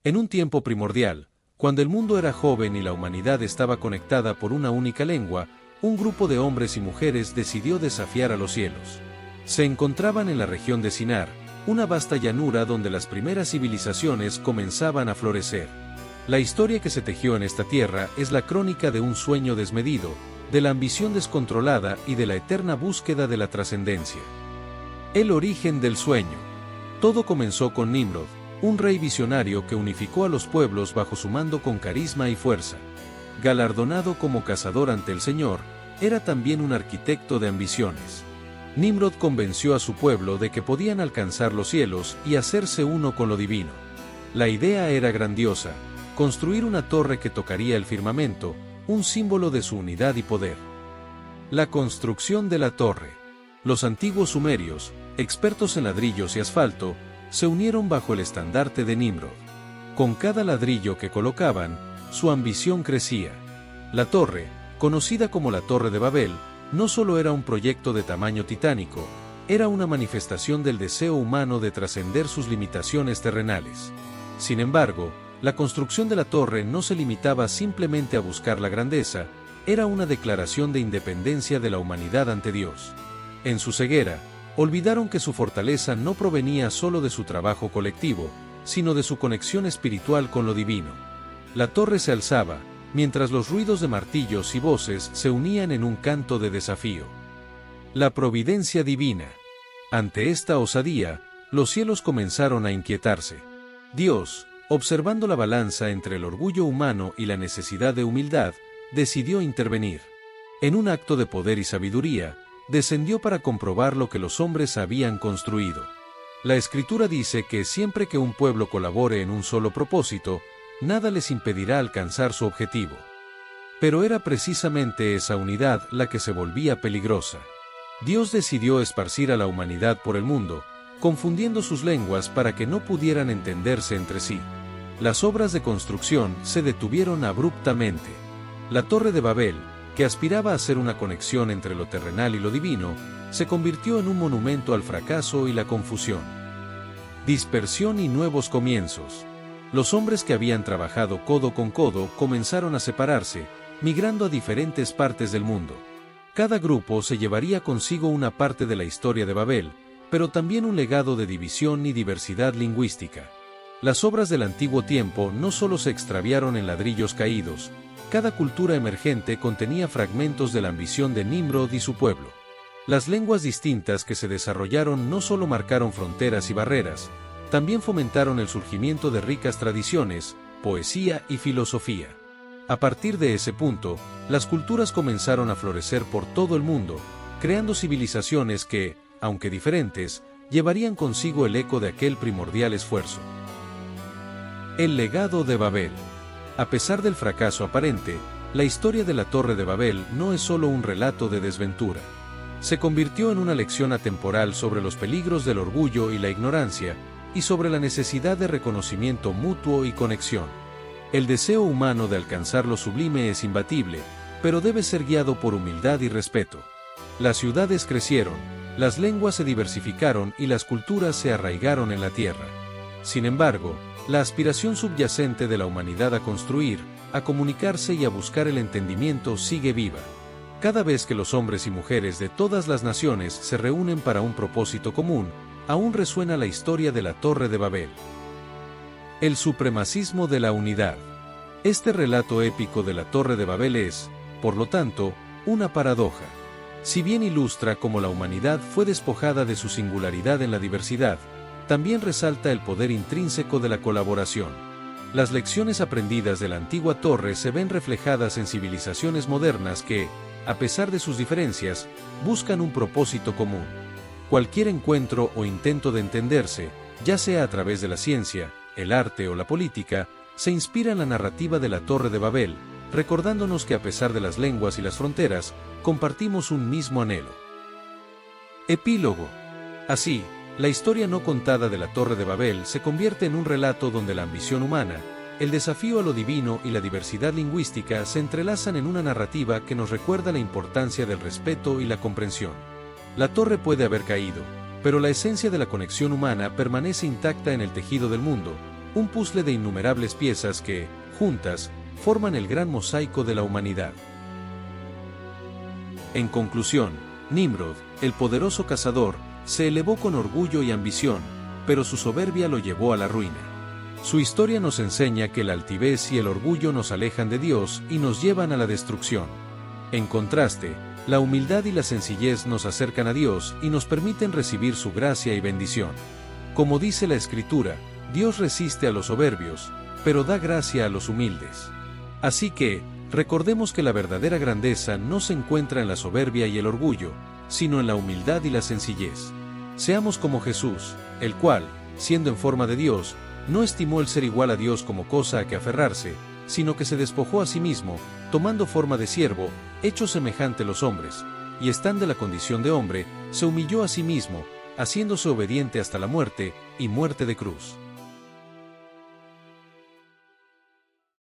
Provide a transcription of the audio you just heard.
En un tiempo primordial, cuando el mundo era joven y la humanidad estaba conectada por una única lengua, un grupo de hombres y mujeres decidió desafiar a los cielos. Se encontraban en la región de Sinar, una vasta llanura donde las primeras civilizaciones comenzaban a florecer. La historia que se tejió en esta tierra es la crónica de un sueño desmedido, de la ambición descontrolada y de la eterna búsqueda de la trascendencia. El origen del sueño. Todo comenzó con Nimrod, un rey visionario que unificó a los pueblos bajo su mando con carisma y fuerza. Galardonado como cazador ante el Señor, era también un arquitecto de ambiciones. Nimrod convenció a su pueblo de que podían alcanzar los cielos y hacerse uno con lo divino. La idea era grandiosa: construir una torre que tocaría el firmamento, un símbolo de su unidad y poder. La construcción de la torre. Los antiguos sumerios, expertos en ladrillos y asfalto, se unieron bajo el estandarte de Nimrod. Con cada ladrillo que colocaban, su ambición crecía. La torre, conocida como la Torre de Babel, no solo era un proyecto de tamaño titánico, era una manifestación del deseo humano de trascender sus limitaciones terrenales. Sin embargo, la construcción de la torre no se limitaba simplemente a buscar la grandeza, era una declaración de independencia de la humanidad ante Dios. En su ceguera, olvidaron que su fortaleza no provenía solo de su trabajo colectivo, sino de su conexión espiritual con lo divino. La torre se alzaba, mientras los ruidos de martillos y voces se unían en un canto de desafío. La providencia divina. Ante esta osadía, los cielos comenzaron a inquietarse. Dios, observando la balanza entre el orgullo humano y la necesidad de humildad, decidió intervenir. En un acto de poder y sabiduría, descendió para comprobar lo que los hombres habían construido. La Escritura dice que siempre que un pueblo colabore en un solo propósito, nada les impedirá alcanzar su objetivo. Pero era precisamente esa unidad la que se volvía peligrosa. Dios decidió esparcir a la humanidad por el mundo, confundiendo sus lenguas para que no pudieran entenderse entre sí. Las obras de construcción se detuvieron abruptamente. La Torre de Babel, que aspiraba a ser una conexión entre lo terrenal y lo divino, se convirtió en un monumento al fracaso y la confusión. Dispersión y nuevos comienzos. Los hombres que habían trabajado codo con codo comenzaron a separarse, migrando a diferentes partes del mundo. Cada grupo se llevaría consigo una parte de la historia de Babel, pero también un legado de división y diversidad lingüística. Las obras del antiguo tiempo no solo se extraviaron en ladrillos caídos, cada cultura emergente contenía fragmentos de la ambición de Nimrod y su pueblo. Las lenguas distintas que se desarrollaron no solo marcaron fronteras y barreras, también fomentaron el surgimiento de ricas tradiciones, poesía y filosofía. A partir de ese punto, las culturas comenzaron a florecer por todo el mundo, creando civilizaciones que, aunque diferentes, llevarían consigo el eco de aquel primordial esfuerzo. El legado de Babel. A pesar del fracaso aparente, la historia de la Torre de Babel no es solo un relato de desventura. Se convirtió en una lección atemporal sobre los peligros del orgullo y la ignorancia, y sobre la necesidad de reconocimiento mutuo y conexión. El deseo humano de alcanzar lo sublime es imbatible, pero debe ser guiado por humildad y respeto. Las ciudades crecieron, las lenguas se diversificaron y las culturas se arraigaron en la tierra. Sin embargo, la aspiración subyacente de la humanidad a construir, a comunicarse y a buscar el entendimiento sigue viva. Cada vez que los hombres y mujeres de todas las naciones se reúnen para un propósito común, aún resuena la historia de la Torre de Babel. El supremacismo de la unidad. Este relato épico de la Torre de Babel es, por lo tanto, una paradoja. Si bien ilustra cómo la humanidad fue despojada de su singularidad en la diversidad, también resalta el poder intrínseco de la colaboración. Las lecciones aprendidas de la antigua torre se ven reflejadas en civilizaciones modernas que, a pesar de sus diferencias, buscan un propósito común. Cualquier encuentro o intento de entenderse, ya sea a través de la ciencia, el arte o la política, se inspira en la narrativa de la Torre de Babel, recordándonos que a pesar de las lenguas y las fronteras, compartimos un mismo anhelo. Epílogo. Así, la historia no contada de la Torre de Babel se convierte en un relato donde la ambición humana, el desafío a lo divino y la diversidad lingüística se entrelazan en una narrativa que nos recuerda la importancia del respeto y la comprensión. La torre puede haber caído, pero la esencia de la conexión humana permanece intacta en el tejido del mundo, un puzzle de innumerables piezas que, juntas, forman el gran mosaico de la humanidad. En conclusión, Nimrod, el poderoso cazador, se elevó con orgullo y ambición, pero su soberbia lo llevó a la ruina. Su historia nos enseña que la altivez y el orgullo nos alejan de Dios y nos llevan a la destrucción. En contraste, la humildad y la sencillez nos acercan a Dios y nos permiten recibir su gracia y bendición. Como dice la Escritura, Dios resiste a los soberbios, pero da gracia a los humildes. Así que, recordemos que la verdadera grandeza no se encuentra en la soberbia y el orgullo, sino en la humildad y la sencillez. Seamos como Jesús, el cual, siendo en forma de Dios, no estimó el ser igual a Dios como cosa a que aferrarse, sino que se despojó a sí mismo, tomando forma de siervo, hecho semejante a los hombres, y estando en la condición de hombre, se humilló a sí mismo, haciéndose obediente hasta la muerte, y muerte de cruz.